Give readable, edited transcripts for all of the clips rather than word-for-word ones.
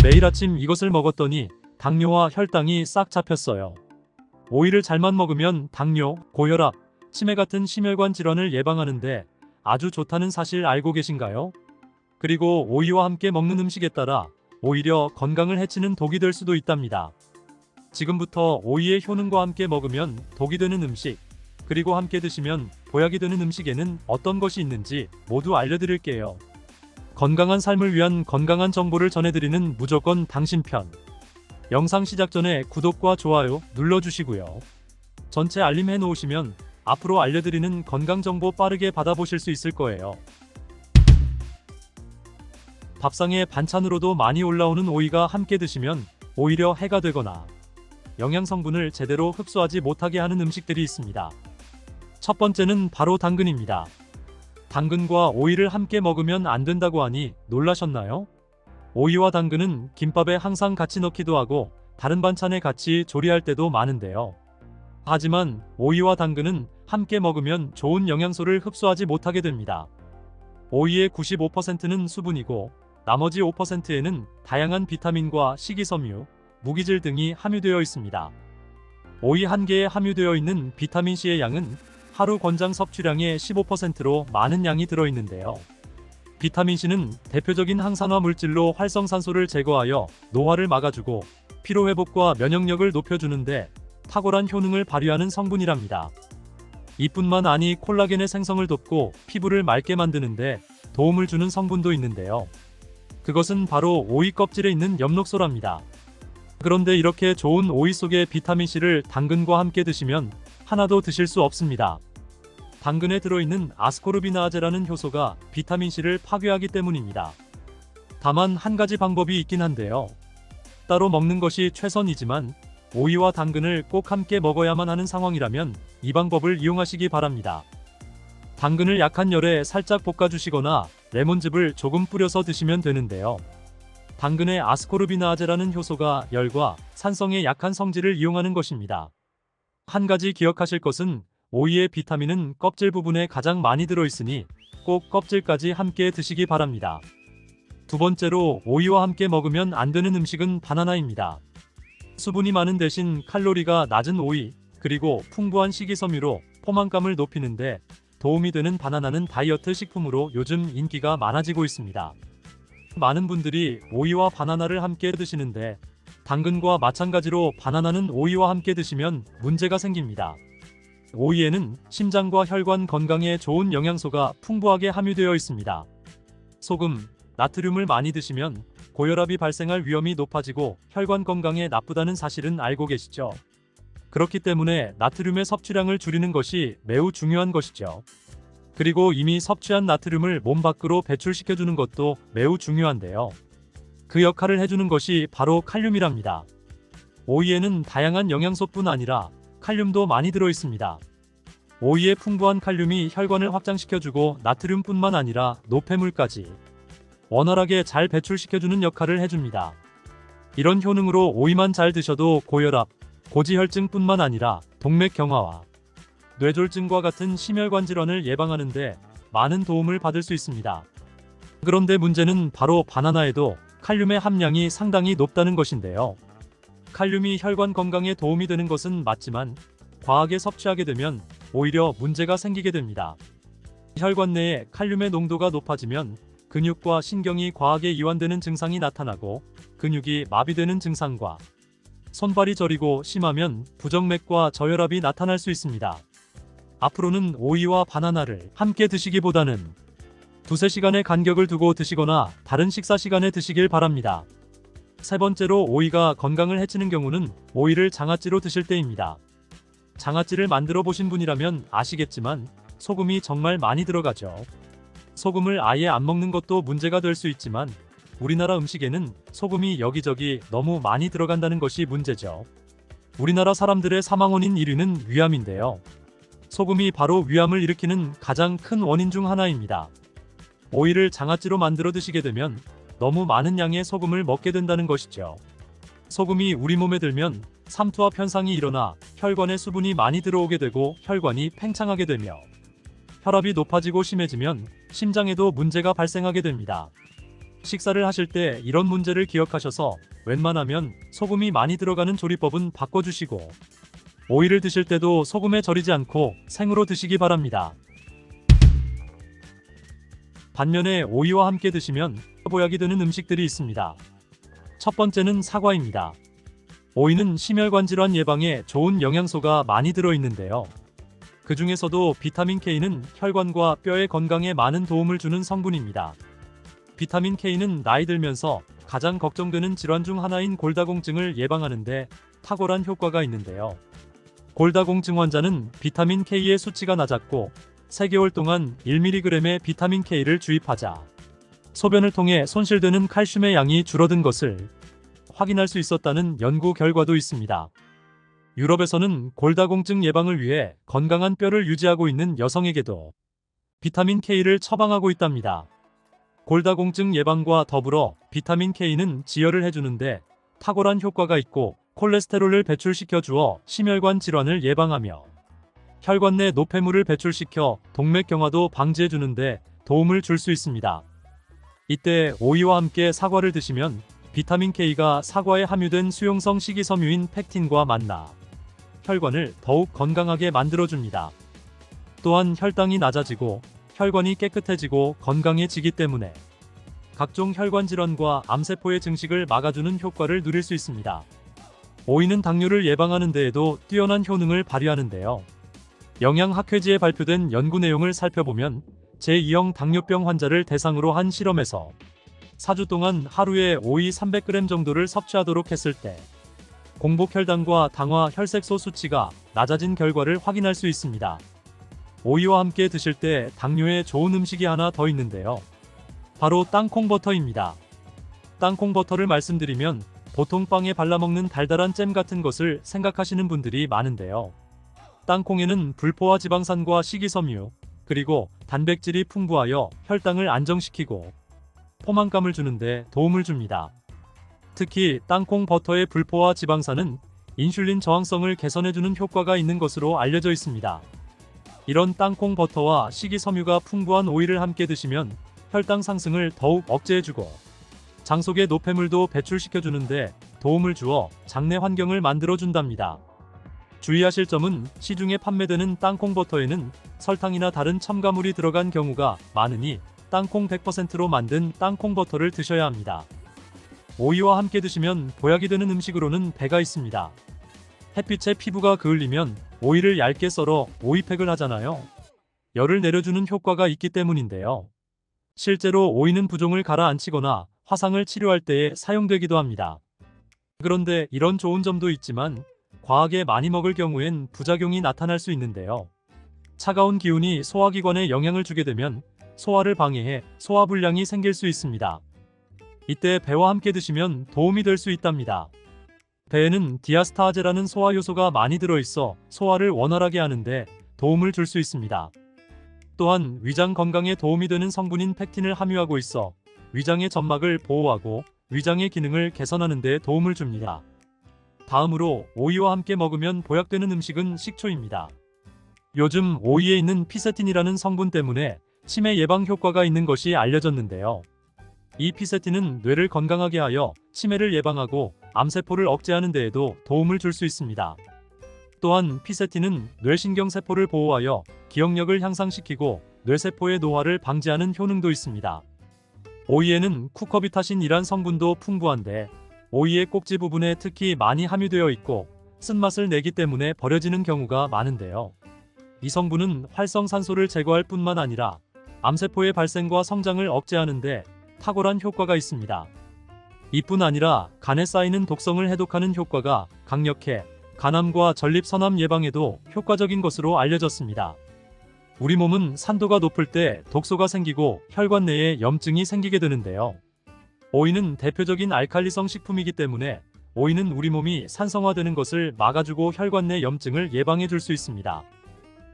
매일 아침 이것을 먹었더니 당뇨와 혈당이 싹 잡혔어요. 오이를 잘만 먹으면 당뇨, 고혈압, 치매 같은 심혈관 질환을 예방하는데 아주 좋다는 사실 알고 계신가요? 그리고 오이와 함께 먹는 음식에 따라 오히려 건강을 해치는 독이 될 수도 있답니다. 지금부터 오이의 효능과 함께 먹으면 독이 되는 음식, 그리고 함께 드시면 보약이 되는 음식에는 어떤 것이 있는지 모두 알려드릴게요. 건강한 삶을 위한 건강한 정보를 전해드리는 무조건 당신 편. 영상 시작 전에 구독과 좋아요 눌러주시고요. 전체 알림 해놓으시면 앞으로 알려드리는 건강정보 빠르게 받아보실 수 있을 거예요. 밥상에 반찬으로도 많이 올라오는 오이가 함께 드시면 오히려 해가 되거나 영양 성분을 제대로 흡수하지 못하게 하는 음식들이 있습니다. 첫 번째는 바로 당근입니다. 당근과 오이를 함께 먹으면 안 된다고 하니 놀라셨나요? 오이와 당근은 김밥에 항상 같이 넣기도 하고 다른 반찬에 같이 조리할 때도 많은데요. 하지만 오이와 당근은 함께 먹으면 좋은 영양소를 흡수하지 못하게 됩니다. 오이의 95%는 수분이고 나머지 5%에는 다양한 비타민과 식이섬유, 무기질 등이 함유되어 있습니다. 오이 한 개에 함유되어 있는 비타민C의 양은 하루 권장 섭취량의 15%로 많은 양이 들어있는데요. 비타민C는 대표적인 항산화 물질로 활성산소를 제거하여 노화를 막아주고 피로회복과 면역력을 높여주는데 탁월한 효능을 발휘하는 성분이랍니다. 이뿐만 아니 콜라겐의 생성을 돕고 피부를 맑게 만드는데 도움을 주는 성분도 있는데요. 그것은 바로 오이 껍질에 있는 엽록소랍니다. 그런데 이렇게 좋은 오이 속의 비타민C를 당근과 함께 드시면 하나도 드실 수 없습니다. 당근에 들어있는 아스코르비나아제라는 효소가 비타민C를 파괴하기 때문입니다. 다만 한 가지 방법이 있긴 한데요. 따로 먹는 것이 최선이지만 오이와 당근을 꼭 함께 먹어야만 하는 상황이라면 이 방법을 이용하시기 바랍니다. 당근을 약한 열에 살짝 볶아주시거나 레몬즙을 조금 뿌려서 드시면 되는데요. 당근의 아스코르비나아제라는 효소가 열과 산성에 약한 성질을 이용하는 것입니다. 한 가지 기억하실 것은 오이의 비타민은 껍질 부분에 가장 많이 들어있으니 꼭 껍질까지 함께 드시기 바랍니다. 두 번째로 오이와 함께 먹으면 안 되는 음식은 바나나입니다. 수분이 많은 대신 칼로리가 낮은 오이, 그리고 풍부한 식이섬유로 포만감을 높이는데 도움이 되는 바나나는 다이어트 식품으로 요즘 인기가 많아지고 있습니다. 많은 분들이 오이와 바나나를 함께 드시는데 당근과 마찬가지로 바나나는 오이와 함께 드시면 문제가 생깁니다. 오이에는 심장과 혈관 건강에 좋은 영양소가 풍부하게 함유되어 있습니다. 소금, 나트륨을 많이 드시면 고혈압이 발생할 위험이 높아지고 혈관 건강에 나쁘다는 사실은 알고 계시죠? 그렇기 때문에 나트륨의 섭취량을 줄이는 것이 매우 중요한 것이죠. 그리고 이미 섭취한 나트륨을 몸 밖으로 배출시켜주는 것도 매우 중요한데요. 그 역할을 해주는 것이 바로 칼륨이랍니다. 오이에는 다양한 영양소뿐 아니라 칼륨도 많이 들어있습니다. 오이의 풍부한 칼륨이 혈관을 확장시켜주고 나트륨뿐만 아니라 노폐물까지 원활하게 잘 배출시켜주는 역할을 해줍니다. 이런 효능으로 오이만 잘 드셔도 고혈압, 고지혈증뿐만 아니라 동맥 경화와 뇌졸중과 같은 심혈관 질환을 예방하는데 많은 도움을 받을 수 있습니다. 그런데 문제는 바로 바나나에도 칼륨의 함량이 상당히 높다는 것인데요. 칼륨이 혈관 건강에 도움이 되는 것은 맞지만 과하게 섭취하게 되면 오히려 문제가 생기게 됩니다. 혈관 내에 칼륨의 농도가 높아지면 근육과 신경이 과하게 이완되는 증상이 나타나고 근육이 마비되는 증상과 손발이 저리고 심하면 부정맥과 저혈압이 나타날 수 있습니다. 앞으로는 오이와 바나나를 함께 드시기보다는 두세 시간의 간격을 두고 드시거나 다른 식사 시간에 드시길 바랍니다. 세 번째로 오이가 건강을 해치는 경우는 오이를 장아찌로 드실 때입니다. 장아찌를 만들어 보신 분이라면 아시겠지만 소금이 정말 많이 들어가죠. 소금을 아예 안 먹는 것도 문제가 될 수 있지만 우리나라 음식에는 소금이 여기저기 너무 많이 들어간다는 것이 문제죠. 우리나라 사람들의 사망 원인 1위는 위암인데요. 소금이 바로 위암을 일으키는 가장 큰 원인 중 하나입니다. 오이를 장아찌로 만들어 드시게 되면 너무 많은 양의 소금을 먹게 된다는 것이죠. 소금이 우리 몸에 들면 삼투압 현상이 일어나 혈관에 수분이 많이 들어오게 되고 혈관이 팽창하게 되며 혈압이 높아지고 심해지면 심장에도 문제가 발생하게 됩니다. 식사를 하실 때 이런 문제를 기억하셔서 웬만하면 소금이 많이 들어가는 조리법은 바꿔주시고, 오이를 드실 때도 소금에 절이지 않고 생으로 드시기 바랍니다. 반면에 오이와 함께 드시면 보약이 되는 음식들이 있습니다. 첫 번째는 사과입니다. 오이는 심혈관 질환 예방에 좋은 영양소가 많이 들어있는데요. 그 중에서도 비타민 K는 혈관과 뼈의 건강에 많은 도움을 주는 성분입니다. 비타민 K는 나이 들면서 가장 걱정되는 질환 중 하나인 골다공증을 예방하는데 탁월한 효과가 있는데요. 골다공증 환자는 비타민 K의 수치가 낮았고 3개월 동안 1mg의 비타민 K를 주입하자 소변을 통해 손실되는 칼슘의 양이 줄어든 것을 확인할 수 있었다는 연구 결과도 있습니다. 유럽에서는 골다공증 예방을 위해 건강한 뼈를 유지하고 있는 여성에게도 비타민 K를 처방하고 있답니다. 골다공증 예방과 더불어 비타민 K는 지혈을 해주는데 탁월한 효과가 있고 콜레스테롤을 배출시켜 주어 심혈관 질환을 예방하며 혈관 내 노폐물을 배출시켜 동맥경화도 방지해 주는데 도움을 줄 수 있습니다. 이때 오이와 함께 사과를 드시면 비타민 K가 사과에 함유된 수용성 식이섬유인 팩틴과 만나 혈관을 더욱 건강하게 만들어줍니다. 또한 혈당이 낮아지고 혈관이 깨끗해지고 건강해지기 때문에 각종 혈관 질환과 암세포의 증식을 막아주는 효과를 누릴 수 있습니다. 오이는 당뇨를 예방하는 데에도 뛰어난 효능을 발휘하는데요. 영양학회지에 발표된 연구 내용을 살펴보면 제2형 당뇨병 환자를 대상으로 한 실험에서 4주 동안 하루에 오이 300g 정도를 섭취하도록 했을 때 공복 혈당과 당화 혈색소 수치가 낮아진 결과를 확인할 수 있습니다. 오이와 함께 드실 때 당뇨에 좋은 음식이 하나 더 있는데요. 바로 땅콩버터입니다. 땅콩버터를 말씀드리면 보통 빵에 발라먹는 달달한 잼 같은 것을 생각하시는 분들이 많은데요. 땅콩에는 불포화 지방산과 식이섬유, 그리고 단백질이 풍부하여 혈당을 안정시키고 포만감을 주는데 도움을 줍니다. 특히 땅콩 버터의 불포화 지방산은 인슐린 저항성을 개선해주는 효과가 있는 것으로 알려져 있습니다. 이런 땅콩 버터와 식이섬유가 풍부한 오이를 함께 드시면 혈당 상승을 더욱 억제해주고 장 속의 노폐물도 배출시켜주는데 도움을 주어 장내 환경을 만들어준답니다. 주의하실 점은 시중에 판매되는 땅콩 버터에는 설탕이나 다른 첨가물이 들어간 경우가 많으니 땅콩 100%로 만든 땅콩 버터를 드셔야 합니다. 오이와 함께 드시면 보약이 되는 음식으로는 배가 있습니다. 햇빛에 피부가 그을리면 오이를 얇게 썰어 오이팩을 하잖아요. 열을 내려주는 효과가 있기 때문인데요. 실제로 오이는 부종을 가라앉히거나 화상을 치료할 때에 사용되기도 합니다. 그런데 이런 좋은 점도 있지만 과하게 많이 먹을 경우엔 부작용이 나타날 수 있는데요. 차가운 기운이 소화기관에 영향을 주게 되면 소화를 방해해 소화불량이 생길 수 있습니다. 이때 배와 함께 드시면 도움이 될 수 있답니다. 배에는 디아스타아제라는 소화 요소가 많이 들어있어 소화를 원활하게 하는데 도움을 줄 수 있습니다. 또한 위장 건강에 도움이 되는 성분인 팩틴을 함유하고 있어 위장의 점막을 보호하고 위장의 기능을 개선하는 데 도움을 줍니다. 다음으로 오이와 함께 먹으면 보약되는 음식은 식초입니다. 요즘 오이에 있는 피세틴이라는 성분 때문에 치매 예방 효과가 있는 것이 알려졌는데요. 이 피세틴은 뇌를 건강하게 하여 치매를 예방하고 암세포를 억제하는 데에도 도움을 줄 수 있습니다. 또한 피세틴은 뇌신경세포를 보호하여 기억력을 향상시키고 뇌세포의 노화를 방지하는 효능도 있습니다. 오이에는 쿠커비타신이란 성분도 풍부한데 오이의 꼭지 부분에 특히 많이 함유되어 있고 쓴맛을 내기 때문에 버려지는 경우가 많은데요. 이 성분은 활성산소를 제거할 뿐만 아니라 암세포의 발생과 성장을 억제하는 데 탁월한 효과가 있습니다. 이뿐 아니라 간에 쌓이는 독성을 해독하는 효과가 강력해 간암과 전립선암 예방에도 효과적인 것으로 알려졌습니다. 우리 몸은 산도가 높을 때 독소가 생기고 혈관 내에 염증이 생기게 되는데요. 오이는 대표적인 알칼리성 식품이기 때문에 오이는 우리 몸이 산성화되는 것을 막아주고 혈관 내 염증을 예방해 줄 수 있습니다.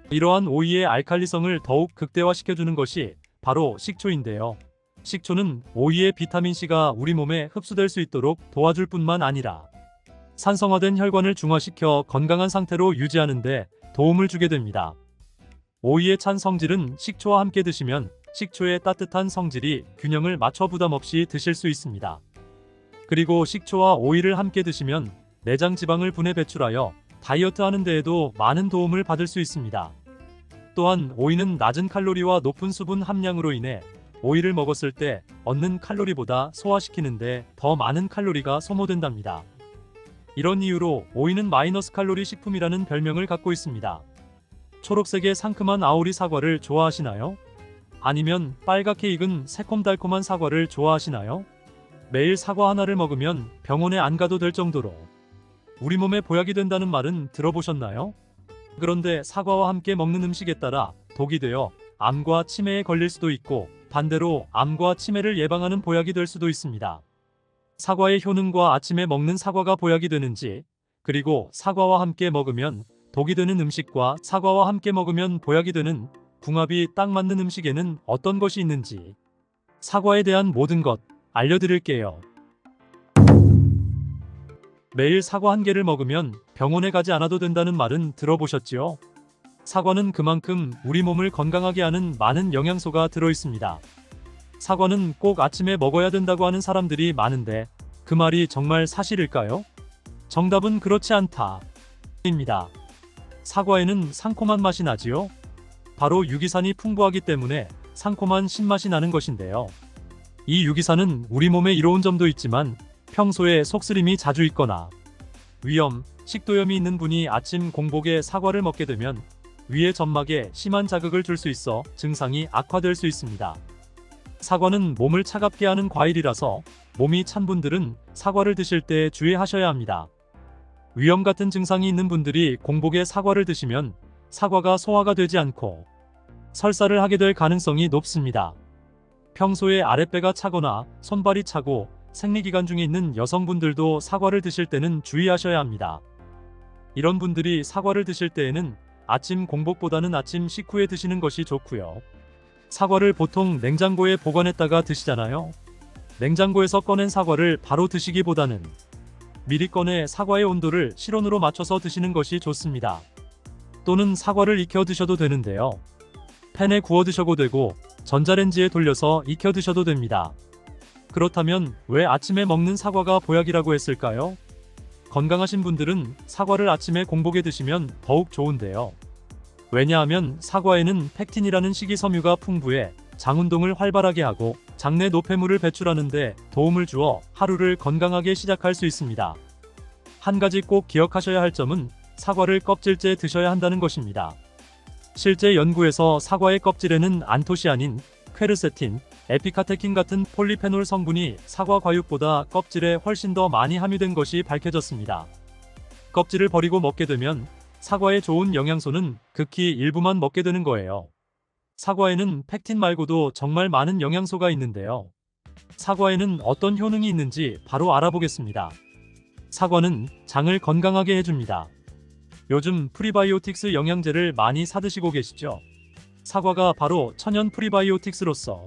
이러한 오이의 알칼리성을 더욱 극대화시켜주는 것이 바로 식초인데요. 식초는 오이의 비타민C가 우리 몸에 흡수될 수 있도록 도와줄 뿐만 아니라 산성화된 혈관을 중화시켜 건강한 상태로 유지하는 데 도움을 주게 됩니다. 오이의 찬 성질은 식초와 함께 드시면 식초의 따뜻한 성질이 균형을 맞춰 부담 없이 드실 수 있습니다. 그리고 식초와 오이를 함께 드시면 내장 지방을 분해 배출하여 다이어트 하는 데에도 많은 도움을 받을 수 있습니다. 또한 오이는 낮은 칼로리와 높은 수분 함량으로 인해 오이를 먹었을 때 얻는 칼로리보다 소화시키는데 더 많은 칼로리가 소모된답니다. 이런 이유로 오이는 마이너스 칼로리 식품이라는 별명을 갖고 있습니다. 초록색의 상큼한 아오리 사과를 좋아하시나요? 아니면 빨갛게 익은 새콤달콤한 사과를 좋아하시나요? 매일 사과 하나를 먹으면 병원에 안 가도 될 정도로 우리 몸에 보약이 된다는 말은 들어보셨나요? 그런데 사과와 함께 먹는 음식에 따라 독이 되어 암과 치매에 걸릴 수도 있고 반대로 암과 치매를 예방하는 보약이 될 수도 있습니다. 사과의 효능과 아침에 먹는 사과가 보약이 되는지, 그리고 사과와 함께 먹으면 독이 되는 음식과 사과와 함께 먹으면 보약이 되는 궁합이 딱 맞는 음식에는 어떤 것이 있는지 사과에 대한 모든 것 알려드릴게요. 매일 사과 한 개를 먹으면 병원에 가지 않아도 된다는 말은 들어보셨지요? 사과는 그만큼 우리 몸을 건강하게 하는 많은 영양소가 들어있습니다. 사과는 꼭 아침에 먹어야 된다고 하는 사람들이 많은데 그 말이 정말 사실일까요? 정답은 그렇지 않다. 입니다. 사과에는 상콤한 맛이 나지요? 바로 유기산이 풍부하기 때문에 상콤한 신맛이 나는 것인데요. 이 유기산은 우리 몸에 이로운 점도 있지만 평소에 속쓰림이 자주 있거나 위염, 식도염이 있는 분이 아침 공복에 사과를 먹게 되면 위의 점막에 심한 자극을 줄 수 있어 증상이 악화될 수 있습니다. 사과는 몸을 차갑게 하는 과일이라서 몸이 찬 분들은 사과를 드실 때 주의하셔야 합니다. 위염 같은 증상이 있는 분들이 공복에 사과를 드시면 사과가 소화가 되지 않고 설사를 하게 될 가능성이 높습니다. 평소에 아랫배가 차거나 손발이 차고 생리기간 중에 있는 여성분들도 사과를 드실 때는 주의하셔야 합니다. 이런 분들이 사과를 드실 때에는 아침 공복보다는 아침 식후에 드시는 것이 좋고요. 사과를 보통 냉장고에 보관했다가 드시잖아요. 냉장고에서 꺼낸 사과를 바로 드시기보다는 미리 꺼내 사과의 온도를 실온으로 맞춰서 드시는 것이 좋습니다. 또는 사과를 익혀 드셔도 되는데요. 팬에 구워 드셔도 되고 전자레인지에 돌려서 익혀 드셔도 됩니다. 그렇다면 왜 아침에 먹는 사과가 보약이라고 했을까요? 건강하신 분들은 사과를 아침에 공복에 드시면 더욱 좋은데요. 왜냐하면 사과에는 팩틴이라는 식이섬유가 풍부해 장운동을 활발하게 하고 장내 노폐물을 배출하는데 도움을 주어 하루를 건강하게 시작할 수 있습니다. 한 가지 꼭 기억하셔야 할 점은 사과를 껍질째 드셔야 한다는 것입니다. 실제 연구에서 사과의 껍질에는 안토시아닌, 퀘르세틴, 에피카테킨 같은 폴리페놀 성분이 사과 과육보다 껍질에 훨씬 더 많이 함유된 것이 밝혀졌습니다. 껍질을 버리고 먹게 되면 사과에 좋은 영양소는 극히 일부만 먹게 되는 거예요. 사과에는 팩틴 말고도 정말 많은 영양소가 있는데요. 사과에는 어떤 효능이 있는지 바로 알아보겠습니다. 사과는 장을 건강하게 해줍니다. 요즘 프리바이오틱스 영양제를 많이 사드시고 계시죠? 사과가 바로 천연 프리바이오틱스로서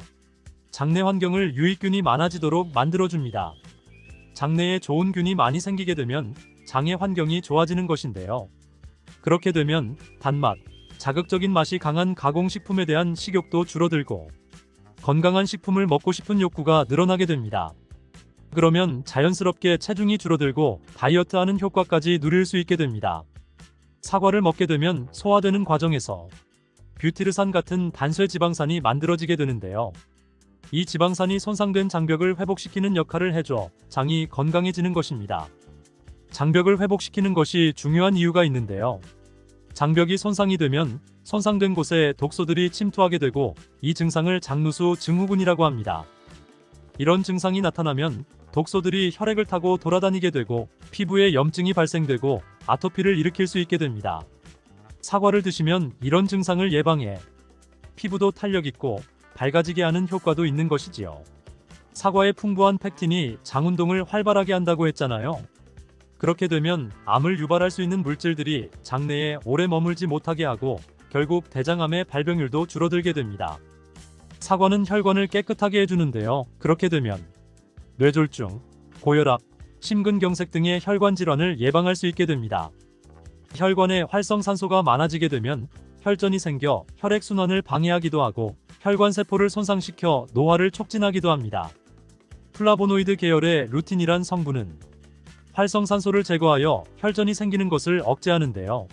장내 환경을 유익균이 많아지도록 만들어줍니다. 장내에 좋은 균이 많이 생기게 되면 장의 환경이 좋아지는 것인데요. 그렇게 되면 단맛, 자극적인 맛이 강한 가공식품에 대한 식욕도 줄어들고 건강한 식품을 먹고 싶은 욕구가 늘어나게 됩니다. 그러면 자연스럽게 체중이 줄어들고 다이어트하는 효과까지 누릴 수 있게 됩니다. 사과를 먹게 되면 소화되는 과정에서 뷰티르산 같은 단쇄 지방산이 만들어지게 되는데요. 이 지방산이 손상된 장벽을 회복시키는 역할을 해줘 장이 건강해지는 것입니다. 장벽을 회복시키는 것이 중요한 이유가 있는데요. 장벽이 손상이 되면 손상된 곳에 독소들이 침투하게 되고 이 증상을 장누수 증후군이라고 합니다. 이런 증상이 나타나면 독소들이 혈액을 타고 돌아다니게 되고 피부에 염증이 발생되고 아토피를 일으킬 수 있게 됩니다. 사과를 드시면 이런 증상을 예방해 피부도 탄력 있고 밝아지게 하는 효과도 있는 것이지요. 사과의 풍부한 팩틴이 장운동을 활발하게 한다고 했잖아요. 그렇게 되면 암을 유발할 수 있는 물질들이 장내에 오래 머물지 못하게 하고 결국 대장암의 발병률도 줄어들게 됩니다. 사과는 혈관을 깨끗하게 해주는데요. 그렇게 되면 뇌졸중, 고혈압, 심근경색 등의 혈관 질환을 예방할 수 있게 됩니다. 혈관에 활성산소가 많아지게 되면 혈전이 생겨 혈액순환을 방해하기도 하고 혈관 세포를 손상시켜 노화를 촉진하기도 합니다. 플라보노이드 계열의 루틴이란 성분은 활성산소를 제거하여 혈전이 생기는 것을 억제하는데요.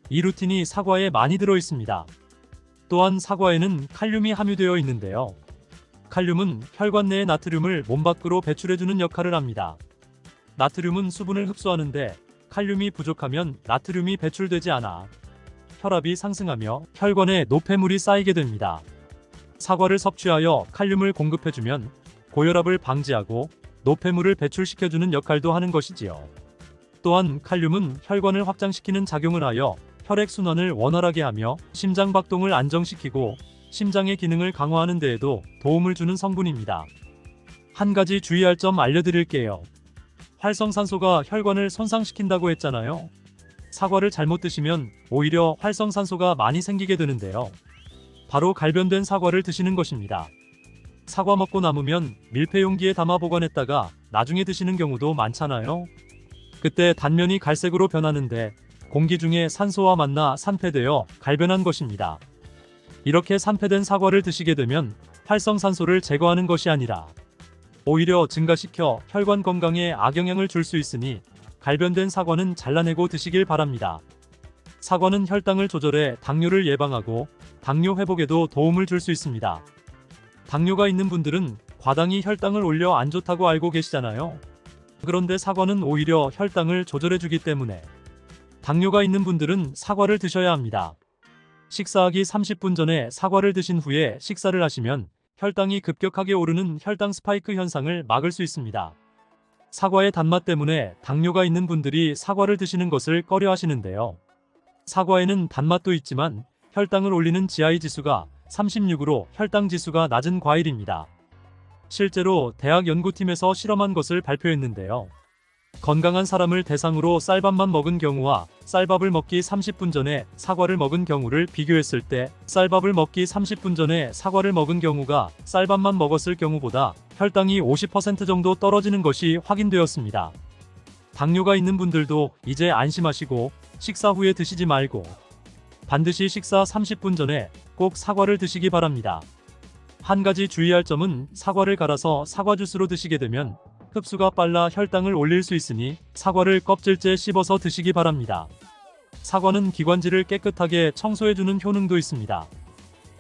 이 루틴이 사과에 많이 들어 있습니다. 또한 사과에는 칼륨이 함유되어 있는데요. 칼륨은 혈관 내의 나트륨을 몸 밖으로 배출해주는 역할을 합니다. 나트륨은 수분을 흡수하는데 칼륨이 부족하면 나트륨이 배출되지 않아 혈압이 상승하며 혈관에 노폐물이 쌓이게 됩니다. 사과를 섭취하여 칼륨을 공급해주면 고혈압을 방지하고 노폐물을 배출시켜주는 역할도 하는 것이지요. 또한 칼륨은 혈관을 확장시키는 작용을 하여 혈액순환을 원활하게 하며 심장박동을 안정시키고 심장의 기능을 강화하는 데에도 도움을 주는 성분입니다. 한 가지 주의할 점 알려드릴게요. 활성산소가 혈관을 손상시킨다고 했잖아요. 사과를 잘못 드시면 오히려 활성산소가 많이 생기게 되는데요. 바로 갈변된 사과를 드시는 것입니다. 사과 먹고 남으면 밀폐 용기에 담아 보관했다가 나중에 드시는 경우도 많잖아요. 그때 단면이 갈색으로 변하는데 공기 중에 산소와 만나 산패되어 갈변한 것입니다. 이렇게 산패된 사과를 드시게 되면 활성산소를 제거하는 것이 아니라 오히려 증가시켜 혈관 건강에 악영향을 줄 수 있으니 갈변된 사과는 잘라내고 드시길 바랍니다. 사과는 혈당을 조절해 당뇨를 예방하고 당뇨 회복에도 도움을 줄 수 있습니다. 당뇨가 있는 분들은 과당이 혈당을 올려 안 좋다고 알고 계시잖아요. 그런데 사과는 오히려 혈당을 조절해주기 때문에 당뇨가 있는 분들은 사과를 드셔야 합니다. 식사하기 30분 전에 사과를 드신 후에 식사를 하시면 혈당이 급격하게 오르는 혈당 스파이크 현상을 막을 수 있습니다. 사과의 단맛 때문에 당뇨가 있는 분들이 사과를 드시는 것을 꺼려 하시는데요. 사과에는 단맛도 있지만 혈당을 올리는 GI 지수가 36으로 혈당 지수가 낮은 과일입니다. 실제로 대학 연구팀에서 실험한 것을 발표했는데요. 건강한 사람을 대상으로 쌀밥만 먹은 경우와 쌀밥을 먹기 30분 전에 사과를 먹은 경우를 비교했을 때 쌀밥을 먹기 30분 전에 사과를 먹은 경우가 쌀밥만 먹었을 경우보다 혈당이 50% 정도 떨어지는 것이 확인되었습니다. 당뇨가 있는 분들도 이제 안심하시고 식사 후에 드시지 말고 반드시 식사 30분 전에 꼭 사과를 드시기 바랍니다. 한 가지 주의할 점은 사과를 갈아서 사과 주스로 드시게 되면 흡수가 빨라 혈당을 올릴 수 있으니 사과를 껍질째 씹어서 드시기 바랍니다. 사과는 기관지를 깨끗하게 청소해주는 효능도 있습니다.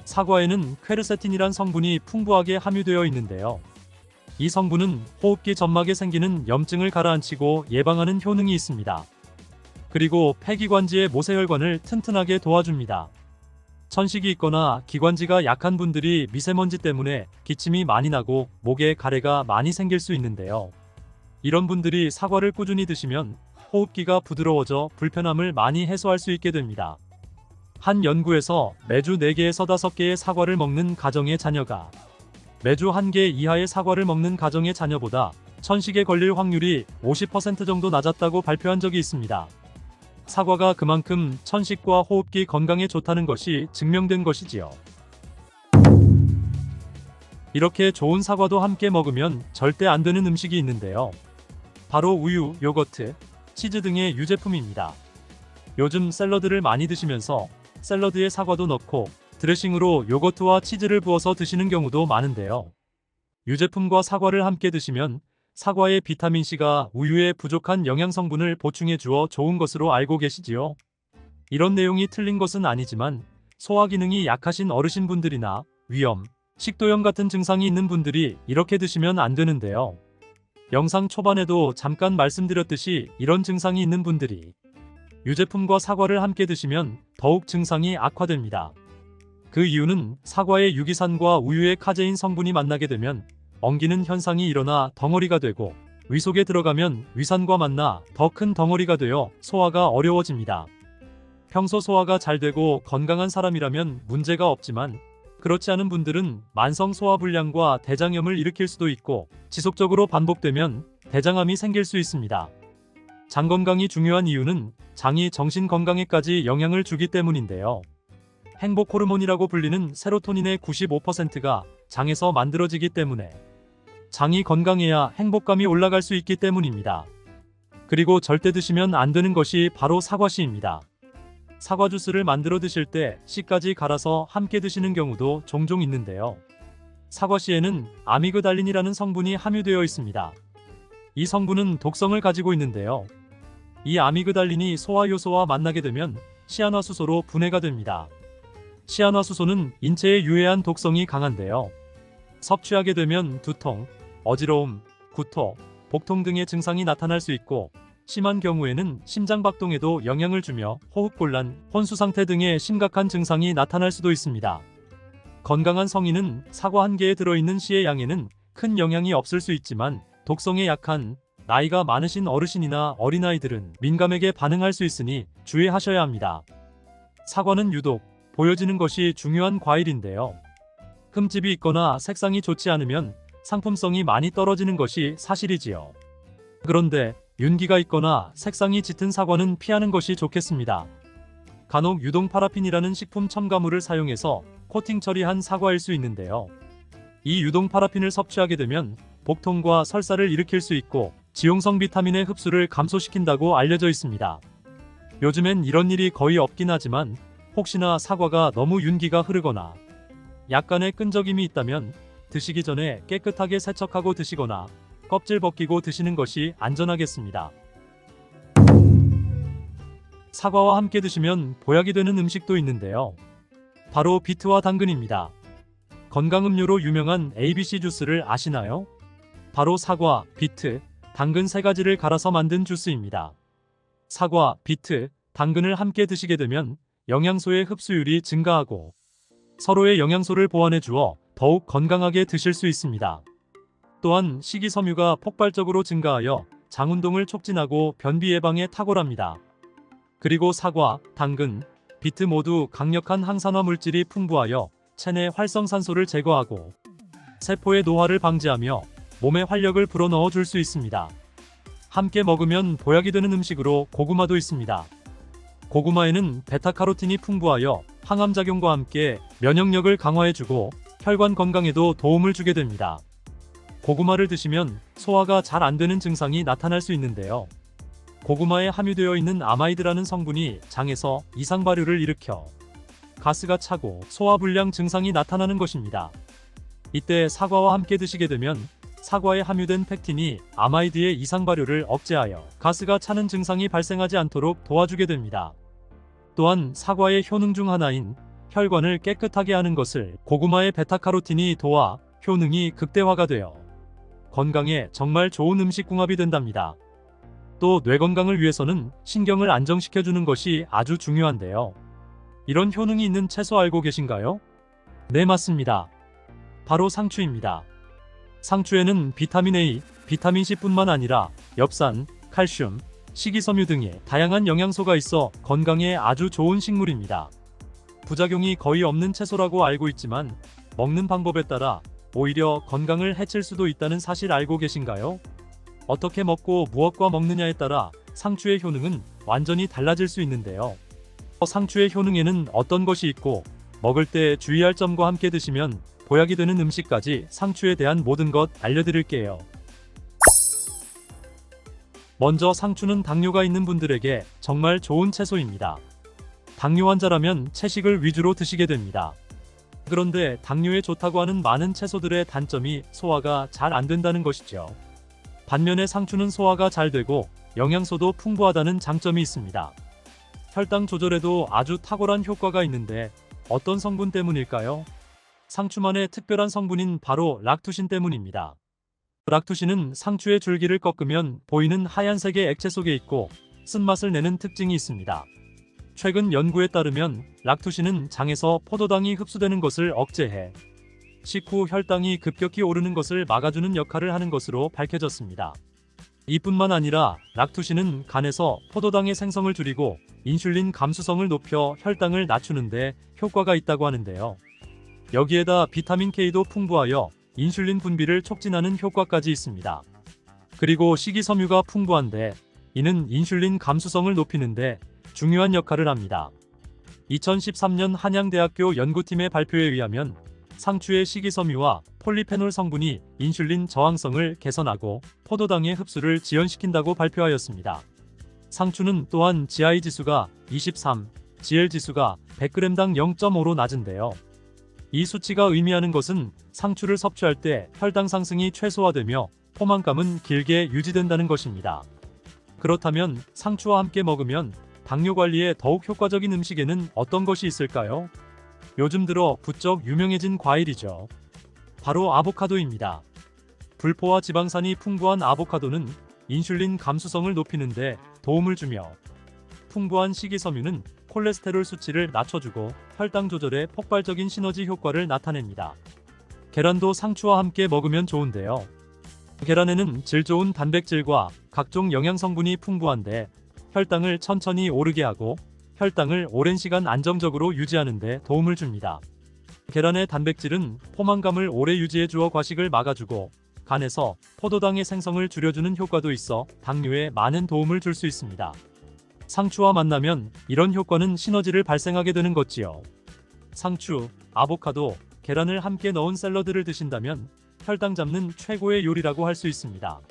사과에는 퀘르세틴이란 성분이 풍부하게 함유되어 있는데요. 이 성분은 호흡기 점막에 생기는 염증을 가라앉히고 예방하는 효능이 있습니다. 그리고 폐기관지의 모세혈관을 튼튼하게 도와줍니다. 천식이 있거나 기관지가 약한 분들이 미세먼지 때문에 기침이 많이 나고 목에 가래가 많이 생길 수 있는데요. 이런 분들이 사과를 꾸준히 드시면 호흡기가 부드러워져 불편함을 많이 해소할 수 있게 됩니다. 한 연구에서 매주 4개에서 5개의 사과를 먹는 가정의 자녀가 매주 1개 이하의 사과를 먹는 가정의 자녀보다 천식에 걸릴 확률이 50% 정도 낮았다고 발표한 적이 있습니다. 사과가 그만큼 천식과 호흡기 건강에 좋다는 것이 증명된 것이지요. 이렇게 좋은 사과도 함께 먹으면 절대 안 되는 음식이 있는데요. 바로 우유, 요거트, 치즈 등의 유제품입니다. 요즘 샐러드를 많이 드시면서 샐러드에 사과도 넣고 드레싱으로 요거트와 치즈를 부어서 드시는 경우도 많은데요. 유제품과 사과를 함께 드시면 사과의 비타민C가 우유에 부족한 영양성분을 보충해 주어 좋은 것으로 알고 계시지요. 이런 내용이 틀린 것은 아니지만 소화 기능이 약하신 어르신분들이나 위염, 식도염 같은 증상이 있는 분들이 이렇게 드시면 안 되는데요. 영상 초반에도 잠깐 말씀드렸듯이 이런 증상이 있는 분들이 유제품과 사과를 함께 드시면 더욱 증상이 악화됩니다. 그 이유는 사과의 유기산과 우유의 카제인 성분이 만나게 되면 엉기는 현상이 일어나 덩어리가 되고 위 속에 들어가면 위산과 만나 더 큰 덩어리가 되어 소화가 어려워집니다. 평소 소화가 잘 되고 건강한 사람이라면 문제가 없지만 그렇지 않은 분들은 만성 소화불량과 대장염을 일으킬 수도 있고 지속적으로 반복되면 대장암이 생길 수 있습니다. 장 건강이 중요한 이유는 장이 정신 건강에까지 영향을 주기 때문인데요. 행복 호르몬이라고 불리는 세로토닌의 95%가 장에서 만들어지기 때문에 장이 건강해야 행복감이 올라갈 수 있기 때문입니다. 그리고 절대 드시면 안 되는 것이 바로 사과씨입니다. 사과 주스를 만들어 드실 때 씨까지 갈아서 함께 드시는 경우도 종종 있는데요. 사과씨에는 아미그달린이라는 성분이 함유되어 있습니다. 이 성분은 독성을 가지고 있는데요. 이 아미그달린이 소화 요소와 만나게 되면 시아노아수소로 분해가 됩니다. 시아노아수소는 인체에 유해한 독성이 강한데요. 섭취하게 되면 두통, 어지러움, 구토, 복통 등의 증상이 나타날 수 있고 심한 경우에는 심장박동에도 영향을 주며 호흡곤란, 혼수 상태 등의 심각한 증상이 나타날 수도 있습니다. 건강한 성인은 사과 한 개에 들어있는 씨의 양에는 큰 영향이 없을 수 있지만 독성에 약한 나이가 많으신 어르신이나 어린아이들은 민감하게 반응할 수 있으니 주의하셔야 합니다. 사과는 유독 보여지는 것이 중요한 과일인데요. 흠집이 있거나 색상이 좋지 않으면 상품성이 많이 떨어지는 것이 사실이지요. 그런데 윤기가 있거나 색상이 짙은 사과는 피하는 것이 좋겠습니다. 간혹 유동 파라핀이라는 식품 첨가물을 사용해서 코팅 처리한 사과일 수 있는데요. 이 유동 파라핀을 섭취하게 되면 복통과 설사를 일으킬 수 있고 지용성 비타민의 흡수를 감소시킨다고 알려져 있습니다. 요즘엔 이런 일이 거의 없긴 하지만 혹시나 사과가 너무 윤기가 흐르거나 약간의 끈적임이 있다면 드시기 전에 깨끗하게 세척하고 드시거나 껍질 벗기고 드시는 것이 안전하겠습니다. 사과와 함께 드시면 보약이 되는 음식도 있는데요. 바로 비트와 당근입니다. 건강음료로 유명한 ABC 주스를 아시나요? 바로 사과, 비트, 당근 세 가지를 갈아서 만든 주스입니다. 사과, 비트, 당근을 함께 드시게 되면 영양소의 흡수율이 증가하고 서로의 영양소를 보완해 주어 더욱 건강하게 드실 수 있습니다. 또한 식이섬유가 폭발적으로 증가하여 장운동을 촉진하고 변비 예방에 탁월합니다. 그리고 사과, 당근, 비트 모두 강력한 항산화 물질이 풍부하여 체내 활성산소를 제거하고 세포의 노화를 방지하며 몸에 활력을 불어넣어 줄 수 있습니다. 함께 먹으면 보약이 되는 음식으로 고구마도 있습니다. 고구마에는 베타카로틴이 풍부하여 항암작용과 함께 면역력을 강화해주고 혈관 건강에도 도움을 주게 됩니다. 고구마를 드시면 소화가 잘 안 되는 증상이 나타날 수 있는데요. 고구마에 함유되어 있는 아마이드라는 성분이 장에서 이상 발효를 일으켜 가스가 차고 소화불량 증상이 나타나는 것입니다. 이때 사과와 함께 드시게 되면 사과에 함유된 펙틴이 아마이드의 이상 발효를 억제하여 가스가 차는 증상이 발생하지 않도록 도와주게 됩니다. 또한 사과의 효능 중 하나인 혈관을 깨끗하게 하는 것을 고구마의 베타카로틴이 도와 효능이 극대화가 되어 건강에 정말 좋은 음식 궁합이 된답니다. 또 뇌 건강을 위해서는 신경을 안정시켜주는 것이 아주 중요한데요. 이런 효능이 있는 채소 알고 계신가요? 네, 맞습니다. 바로 상추입니다. 상추에는 비타민 A, 비타민 C뿐만 아니라 엽산, 칼슘, 식이섬유 등의 다양한 영양소가 있어 건강에 아주 좋은 식물입니다. 부작용이 거의 없는 채소라고 알고 있지만 먹는 방법에 따라 오히려 건강을 해칠 수도 있다는 사실 알고 계신가요? 어떻게 먹고 무엇과 먹느냐에 따라 상추의 효능은 완전히 달라질 수 있는데요. 상추의 효능에는 어떤 것이 있고 먹을 때 주의할 점과 함께 드시면 보약이 되는 음식까지 상추에 대한 모든 것 알려드릴게요. 먼저 상추는 당뇨가 있는 분들에게 정말 좋은 채소입니다. 당뇨 환자라면 채식을 위주로 드시게 됩니다. 그런데 당뇨에 좋다고 하는 많은 채소들의 단점이 소화가 잘 안 된다는 것이죠. 반면에 상추는 소화가 잘 되고 영양소도 풍부하다는 장점이 있습니다. 혈당 조절에도 아주 탁월한 효과가 있는데 어떤 성분 때문일까요? 상추만의 특별한 성분인 바로 락투신 때문입니다. 락투신은 상추의 줄기를 꺾으면 보이는 하얀색의 액체 속에 있고 쓴맛을 내는 특징이 있습니다. 최근 연구에 따르면 락투신은 장에서 포도당이 흡수되는 것을 억제해 식후 혈당이 급격히 오르는 것을 막아주는 역할을 하는 것으로 밝혀졌습니다. 이뿐만 아니라 락투신은 간에서 포도당의 생성을 줄이고 인슐린 감수성을 높여 혈당을 낮추는 데 효과가 있다고 하는데요. 여기에다 비타민 K도 풍부하여 인슐린 분비를 촉진하는 효과까지 있습니다. 그리고 식이섬유가 풍부한데 이는 인슐린 감수성을 높이는데 중요한 역할을 합니다. 2013년 한양대학교 연구팀의 발표에 의하면 상추의 식이섬유와 폴리페놀 성분이 인슐린 저항성을 개선하고 포도당의 흡수를 지연시킨다고 발표하였습니다. 상추는 또한 GI 지수가 23, GL 지수가 100g당 0.5로 낮은데요. 이 수치가 의미하는 것은 상추를 섭취할 때 혈당 상승이 최소화되며 포만감은 길게 유지된다는 것입니다. 그렇다면 상추와 함께 먹으면 당뇨 관리에 더욱 효과적인 음식에는 어떤 것이 있을까요? 요즘 들어 부쩍 유명해진 과일이죠. 바로 아보카도입니다. 불포화 지방산이 풍부한 아보카도는 인슐린 감수성을 높이는데 도움을 주며 풍부한 식이섬유는 콜레스테롤 수치를 낮춰주고 혈당 조절에 폭발적인 시너지 효과를 나타냅니다. 계란도 상추와 함께 먹으면 좋은데요. 계란에는 질 좋은 단백질과 각종 영양 성분이 풍부한데 혈당을 천천히 오르게 하고 혈당을 오랜 시간 안정적으로 유지하는 데 도움을 줍니다. 계란의 단백질은 포만감을 오래 유지해 주어 과식을 막아주고 간에서 포도당의 생성을 줄여주는 효과도 있어 당뇨에 많은 도움을 줄 수 있습니다. 상추와 만나면 이런 효과는 시너지를 발생하게 되는 거지요. 상추, 아보카도, 계란을 함께 넣은 샐러드를 드신다면 혈당 잡는 최고의 요리라고 할 수 있습니다.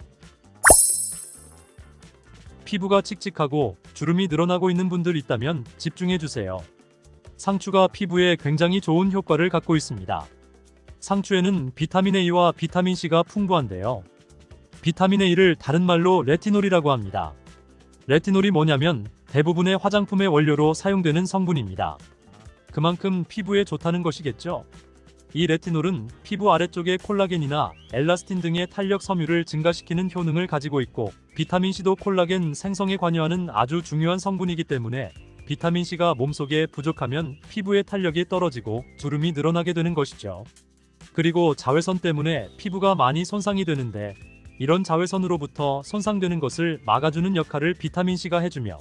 피부가 칙칙하고 주름이 늘어나고 있는 분들 있다면 집중해주세요. 상추가 피부에 굉장히 좋은 효과를 갖고 있습니다. 상추에는 비타민 A와 비타민 C가 풍부한데요. 비타민 A를 다른 말로 레티놀이라고 합니다. 레티놀이 뭐냐면 대부분의 화장품의 원료로 사용되는 성분입니다. 그만큼 피부에 좋다는 것이겠죠. 이 레티놀은 피부 아래쪽의 콜라겐이나 엘라스틴 등의 탄력 섬유를 증가시키는 효능을 가지고 있고 비타민C도 콜라겐 생성에 관여하는 아주 중요한 성분이기 때문에 비타민C가 몸속에 부족하면 피부의 탄력이 떨어지고 주름이 늘어나게 되는 것이죠. 그리고 자외선 때문에 피부가 많이 손상이 되는데 이런 자외선으로부터 손상되는 것을 막아주는 역할을 비타민C가 해주며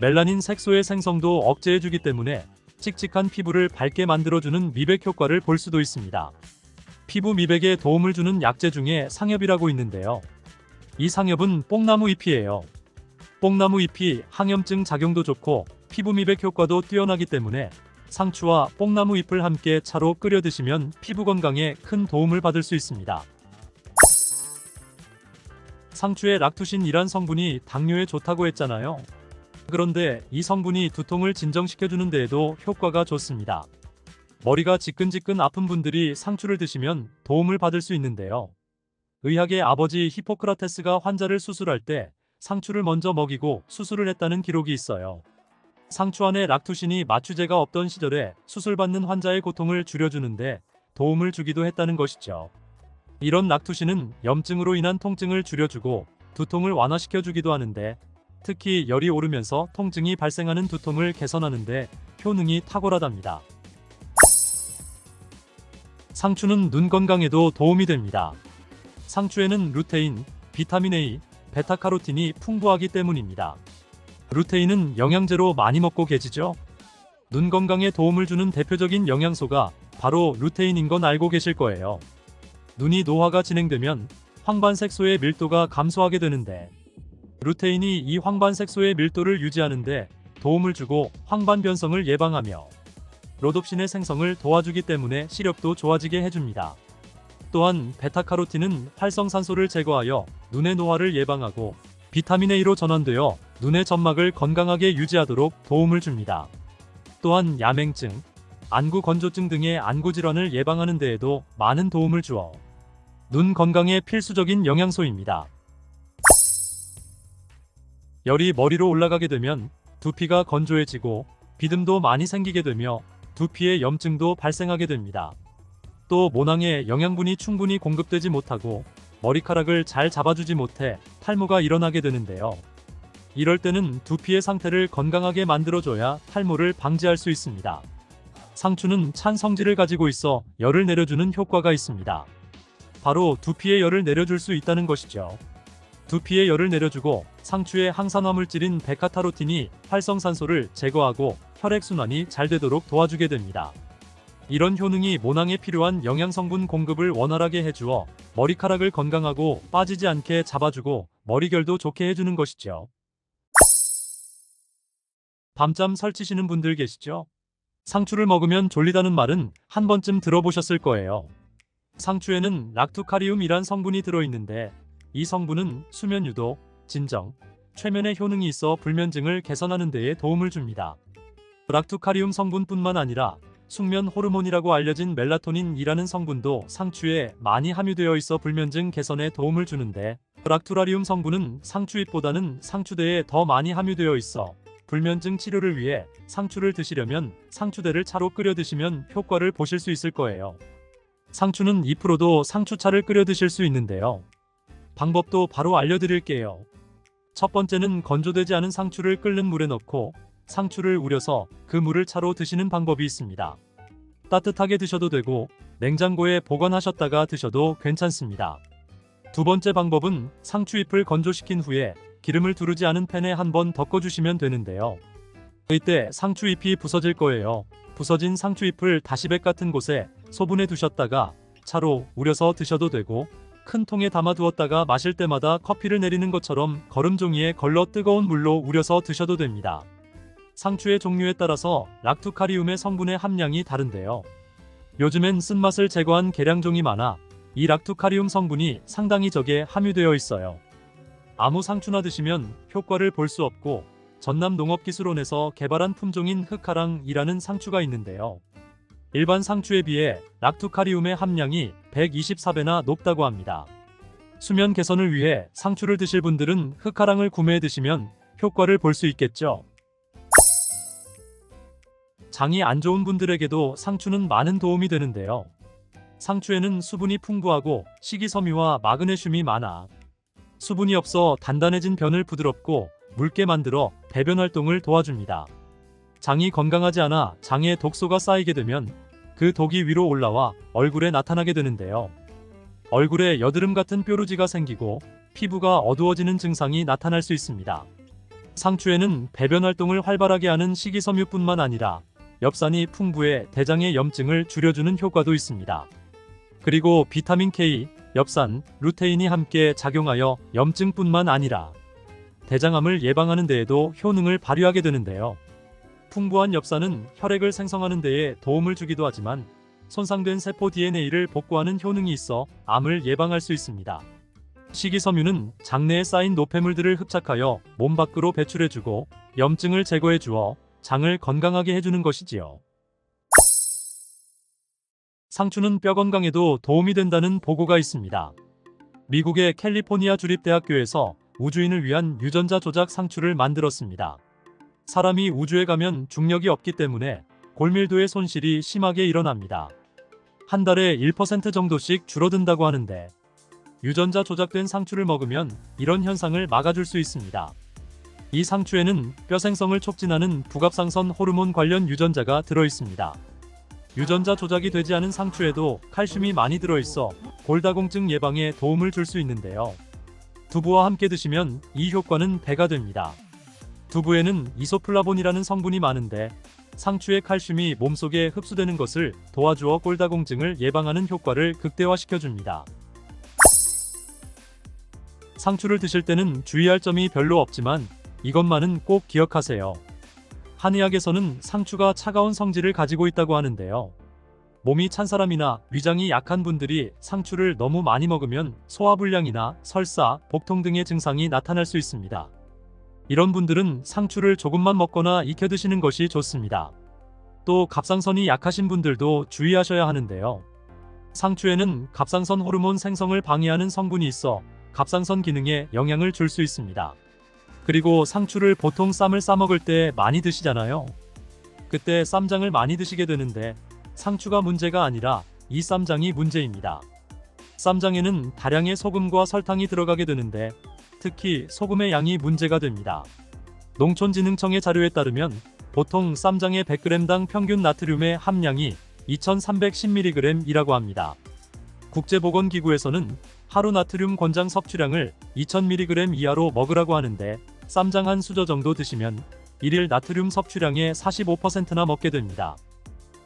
멜라닌 색소의 생성도 억제해주기 때문에 칙칙한 피부를 밝게 만들어주는 미백 효과를 볼 수도 있습니다. 피부 미백에 도움을 주는 약재 중에 상엽이라고 있는데요. 이 상엽은 뽕나무 잎이에요. 뽕나무 잎이 항염증 작용도 좋고 피부 미백 효과도 뛰어나기 때문에 상추와 뽕나무 잎을 함께 차로 끓여 드시면 피부 건강에 큰 도움을 받을 수 있습니다. 상추의 락투신이란 성분이 당뇨에 좋다고 했잖아요. 그런데 이 성분이 두통을 진정시켜주는 데에도 효과가 좋습니다. 머리가 지끈지끈 아픈 분들이 상추를 드시면 도움을 받을 수 있는데요. 의학의 아버지 히포크라테스가 환자를 수술할 때 상추를 먼저 먹이고 수술을 했다는 기록이 있어요. 상추 안에 락투신이 마취제가 없던 시절에 수술받는 환자의 고통을 줄여주는데 도움을 주기도 했다는 것이죠. 이런 락투신은 염증으로 인한 통증을 줄여주고 두통을 완화시켜주기도 하는데 특히 열이 오르면서 통증이 발생하는 두통을 개선하는데 효능이 탁월하답니다. 상추는 눈 건강에도 도움이 됩니다. 상추에는 루테인, 비타민 A, 베타카로틴이 풍부하기 때문입니다. 루테인은 영양제로 많이 먹고 계시죠? 눈 건강에 도움을 주는 대표적인 영양소가 바로 루테인인 건 알고 계실 거예요. 눈이 노화가 진행되면 황반색소의 밀도가 감소하게 되는데 루테인이 이 황반색소의 밀도를 유지하는데 도움을 주고 황반 변성을 예방하며 로놉신의 생성을 도와주기 때문에 시력도 좋아지게 해줍니다. 또한 베타카로틴은 활성산소를 제거하여 눈의 노화를 예방하고 비타민 A로 전환되어 눈의 점막을 건강하게 유지하도록 도움을 줍니다. 또한 야맹증, 안구 건조증 등의 안구 질환을 예방하는 데에도 많은 도움을 주어 눈 건강에 필수적인 영양소입니다. 열이 머리로 올라가게 되면 두피가 건조해지고 비듬도 많이 생기게 되며 두피에 염증도 발생하게 됩니다. 또 모낭에 영양분이 충분히 공급되지 못하고 머리카락을 잘 잡아주지 못해 탈모가 일어나게 되는데요. 이럴 때는 두피의 상태를 건강하게 만들어줘야 탈모를 방지할 수 있습니다. 상추는 찬 성질을 가지고 있어 열을 내려주는 효과가 있습니다. 바로 두피의 열을 내려줄 수 있다는 것이죠. 두피의 열을 내려주고 상추의 항산화 물질인 베타카로틴이 활성산소를 제거하고 혈액순환이 잘 되도록 도와주게 됩니다. 이런 효능이 모낭에 필요한 영양성분 공급을 원활하게 해주어 머리카락을 건강하고 빠지지 않게 잡아주고 머리결도 좋게 해주는 것이죠. 밤잠 설치시는 분들 계시죠? 상추를 먹으면 졸리다는 말은 한 번쯤 들어보셨을 거예요. 상추에는 락투카리움이란 성분이 들어있는데 이 성분은 수면 유도, 진정, 최면에 효능이 있어 불면증을 개선하는 데에 도움을 줍니다. 락투카리움 성분뿐만 아니라 숙면 호르몬이라고 알려진 멜라토닌이라는 성분도 상추에 많이 함유되어 있어 불면증 개선에 도움을 주는데, 락투라리움 성분은 상추잎보다는 상추대에 더 많이 함유되어 있어 불면증 치료를 위해 상추를 드시려면 상추대를 차로 끓여 드시면 효과를 보실 수 있을 거예요. 상추는 잎으로도 상추차를 끓여 드실 수 있는데요. 방법도 바로 알려드릴게요. 첫 번째는 건조되지 않은 상추를 끓는 물에 넣고 상추를 우려서 그 물을 차로 드시는 방법이 있습니다. 따뜻하게 드셔도 되고 냉장고에 보관하셨다가 드셔도 괜찮습니다. 두 번째 방법은 상추잎을 건조시킨 후에 기름을 두르지 않은 팬에 한번 덮어주시면 되는데요. 이때 상추잎이 부서질 거예요. 부서진 상추잎을 다시백 같은 곳에 소분해 두셨다가 차로 우려서 드셔도 되고, 큰 통에 담아 두었다가 마실 때마다 커피를 내리는 것처럼 거름종이에 걸러 뜨거운 물로 우려서 드셔도 됩니다. 상추의 종류에 따라서 락투카리움의 성분의 함량이 다른데요. 요즘엔 쓴맛을 제거한 계량종이 많아 이 락투카리움 성분이 상당히 적게 함유되어 있어요. 아무 상추나 드시면 효과를 볼 수 없고, 전남 농업기술원에서 개발한 품종인 흑하랑이라는 상추가 있는데요. 일반 상추에 비해 락투카리움의 함량이 124배나 높다고 합니다. 수면 개선을 위해 상추를 드실 분들은 흑하랑을 구매해 드시면 효과를 볼 수 있겠죠. 장이 안 좋은 분들에게도 상추는 많은 도움이 되는데요. 상추에는 수분이 풍부하고 식이섬유와 마그네슘이 많아 수분이 없어 단단해진 변을 부드럽고 묽게 만들어 배변 활동을 도와줍니다. 장이 건강하지 않아 장에 독소가 쌓이게 되면 그 독이 위로 올라와 얼굴에 나타나게 되는데요. 얼굴에 여드름 같은 뾰루지가 생기고 피부가 어두워지는 증상이 나타날 수 있습니다. 상추에는 배변 활동을 활발하게 하는 식이섬유뿐만 아니라 엽산이 풍부해 대장의 염증을 줄여주는 효과도 있습니다. 그리고 비타민 K, 엽산, 루테인이 함께 작용하여 염증뿐만 아니라 대장암을 예방하는 데에도 효능을 발휘하게 되는데요. 풍부한 엽산은 혈액을 생성하는 데에 도움을 주기도 하지만 손상된 세포 DNA를 복구하는 효능이 있어 암을 예방할 수 있습니다. 식이섬유는 장내에 쌓인 노폐물들을 흡착하여 몸 밖으로 배출해주고 염증을 제거해 주어 장을 건강하게 해주는 것이지요. 상추는 뼈 건강에도 도움이 된다는 보고가 있습니다. 미국의 캘리포니아 주립대학교에서 우주인을 위한 유전자 조작 상추를 만들었습니다. 사람이 우주에 가면 중력이 없기 때문에 골밀도의 손실이 심하게 일어납니다. 한 달에 1% 정도씩 줄어든다고 하는데, 유전자 조작된 상추를 먹으면 이런 현상을 막아줄 수 있습니다. 이 상추에는 뼈 생성을 촉진하는 부갑상선 호르몬 관련 유전자가 들어있습니다. 유전자 조작이 되지 않은 상추에도 칼슘이 많이 들어있어 골다공증 예방에 도움을 줄 수 있는데요. 두부와 함께 드시면 이 효과는 배가 됩니다. 두부에는 이소플라본이라는 성분이 많은데 상추의 칼슘이 몸속에 흡수되는 것을 도와주어 골다공증을 예방하는 효과를 극대화시켜줍니다. 상추를 드실 때는 주의할 점이 별로 없지만 이것만은 꼭 기억하세요. 한의학에서는 상추가 차가운 성질을 가지고 있다고 하는데요. 몸이 찬 사람이나 위장이 약한 분들이 상추를 너무 많이 먹으면 소화불량이나 설사, 복통 등의 증상이 나타날 수 있습니다. 이런 분들은 상추를 조금만 먹거나 익혀 드시는 것이 좋습니다. 또 갑상선이 약하신 분들도 주의하셔야 하는데요. 상추에는 갑상선 호르몬 생성을 방해하는 성분이 있어 갑상선 기능에 영향을 줄 수 있습니다. 그리고 상추를 보통 쌈을 싸 먹을 때 많이 드시잖아요. 그때 쌈장을 많이 드시게 되는데 상추가 문제가 아니라 이 쌈장이 문제입니다. 쌈장에는 다량의 소금과 설탕이 들어가게 되는데 특히 소금의 양이 문제가 됩니다. 농촌진흥청의 자료에 따르면 보통 쌈장의 100g당 평균 나트륨의 함량이 2310mg이라고 합니다. 국제보건기구에서는 하루 나트륨 권장 섭취량을 2000mg 이하로 먹으라고 하는데 쌈장 한 수저 정도 드시면 일일 나트륨 섭취량의 45%나 먹게 됩니다.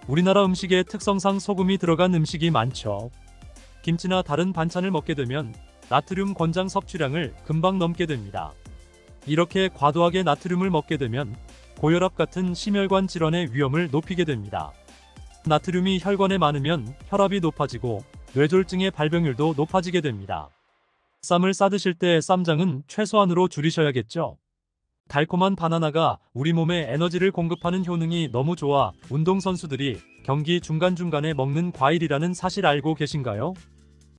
우리나라 음식에 특성상 소금이 들어간 음식이 많죠. 김치나 다른 반찬을 먹게 되면 나트륨 권장 섭취량을 금방 넘게 됩니다. 이렇게 과도하게 나트륨을 먹게 되면 고혈압 같은 심혈관 질환의 위험을 높이게 됩니다. 나트륨이 혈관에 많으면 혈압이 높아지고 뇌졸중의 발병률도 높아지게 됩니다. 쌈을 싸드실 때 쌈장은 최소한으로 줄이셔야겠죠. 달콤한 바나나가 우리 몸에 에너지를 공급하는 효능이 너무 좋아 운동선수들이 경기 중간중간에 먹는 과일이라는 사실 알고 계신가요?